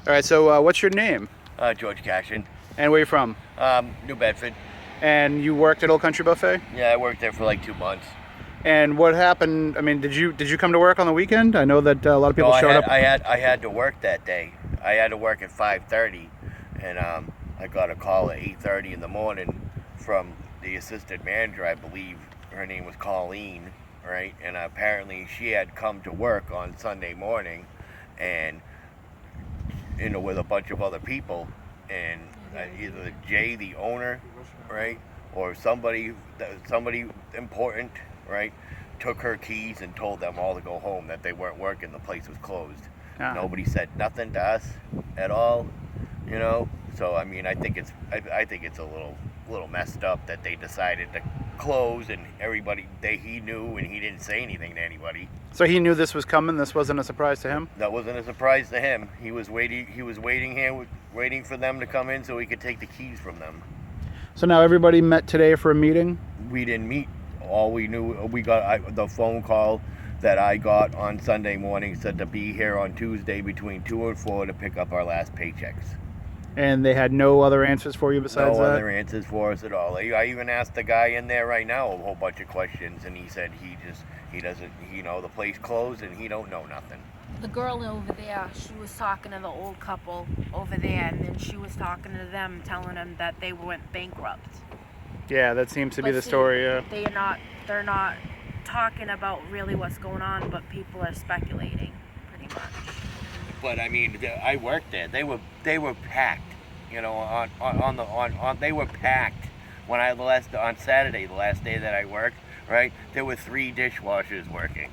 All right, so what's your name? George Cashin. And where you from? New Bedford. And you worked at Old Country Buffet? Yeah, I worked there for like 2 months. And what happened? I mean, did you come to work on the weekend? I know that a lot of people No, showed up. I had to work that day. I had to work at 5:30, and I got a call at 8:30 in the morning from the assistant manager. I believe her name was Colleen, right? And apparently she had come to work on Sunday morning, and with a bunch of other people, and either Jay, the owner, right, or somebody important, right, took her keys and told them all to go home, that they weren't working, the place was closed. Ah. Nobody said nothing to us at all, you know. So I mean, I think it's a little messed up that they decided to close, and he knew, and he didn't say anything to anybody. So he knew this was coming. This wasn't a surprise to him. That wasn't a surprise to him. He was waiting here, waiting for them to come in so he could take the keys from them. So now everybody met today for a meeting? We didn't meet. All we knew, we got the phone call that I got on Sunday morning said to be here on Tuesday between 2 and 4 to pick up our last paychecks. And they had no other answers for you besides that? No other answers for us at all. I even asked the guy in there right now a whole bunch of questions, and he said he doesn't, the place closed and he don't know nothing. The girl over there, she was talking to the old couple over there, and then she was talking to them, telling them that they went bankrupt. Yeah, that seems to be the story, yeah. They're not talking about really what's going on, but people are speculating, pretty much. But I mean, I worked there. They were packed, they were packed. When on Saturday, the last day that I worked, right, there were 3 dishwashers working.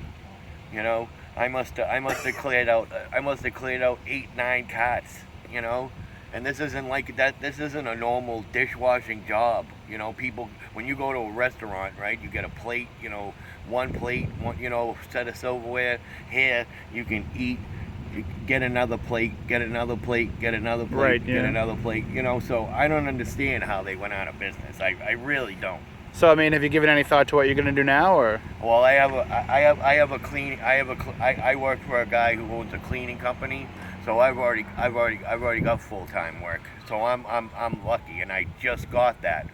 I must have cleared out 8, 9 cots, and this isn't like that. This isn't a normal dishwashing job. People, when you go to a restaurant, right, you get a plate, one plate, set of silverware. Here, you can eat, get another plate, get another plate, get another plate, right, yeah. Get another plate. So I don't understand how they went out of business. I really don't. So I mean, have you given any thought to what you're going to do now, or? Well, I work for a guy who owns a cleaning company. So I've already got full-time work. So I'm lucky, and I just got that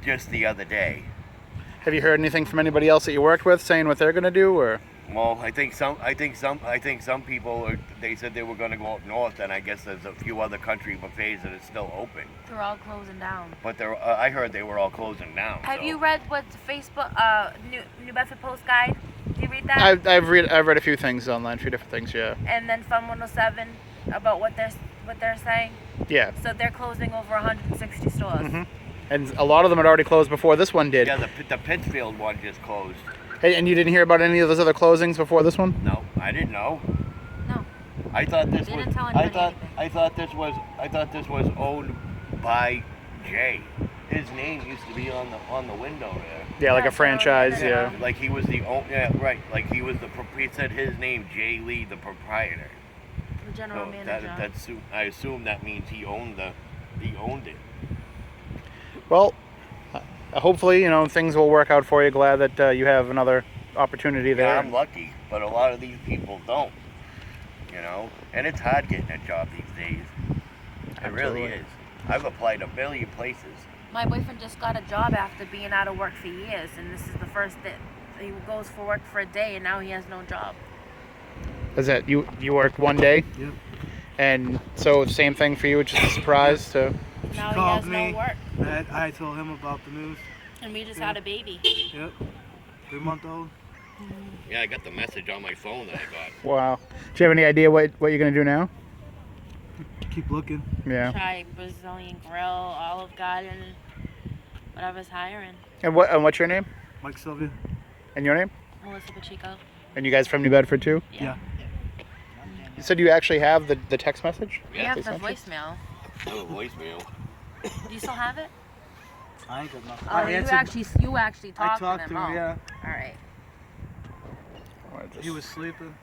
just the other day. Have you heard anything from anybody else that you worked with saying what they're going to do, or? Well, I think some people they said they were going to go up north, and I guess there's a few other country buffets that are still open. They're all closing down. But I heard they were all closing down. Have you read what Facebook New Bedford Post Guide? Did you read that? I've read a few things online, a few different things, yeah. And then Fun 107 about what they're saying. Yeah. So they're closing over 160 stores. Mm-hmm. And a lot of them had already closed before this one did. Yeah, the Pittsfield one just closed. Hey, and you didn't hear about any of those other closings before this one? No, I didn't know. No. I thought this They was. didn't tell anybody anything. I thought this was owned by Jay. His name used to be on the window there. Yeah, like a franchise, yeah. Like he was the owner. Yeah, right. Like he was he said his name, Jay Lee, the proprietor. The general manager. I assume that means he owned it. Well, hopefully, things will work out for you. Glad that you have another opportunity there. Yeah, I'm lucky, but a lot of these people don't. And it's hard getting a job these days. It really is. I've applied a million places. My boyfriend just got a job after being out of work for years, and this is the first that he goes for work for a day, and now he has no job. Is that you worked one day? Yep. And so same thing for you, which is a surprise to. Now he called has me. no work. I told him about the news. And we just had a baby. Yep. 3-month-old. Yeah, I got the message on my phone that I got. Wow. Do you have any idea what you're gonna do now? Keep looking. Yeah. Try Brazilian Grill, Olive Garden, whatever's hiring. And what's your name? Mike Sylvia. And your name? Melissa Pacheco. And you guys from New Bedford too? Yeah. You said you actually have the text message? We have the Text message? voicemail. Oh, voicemail. Do you still have it? I ain't got nothing. Oh, you actually I talked talked to to him. him, yeah. All right. Or just- He was sleeping.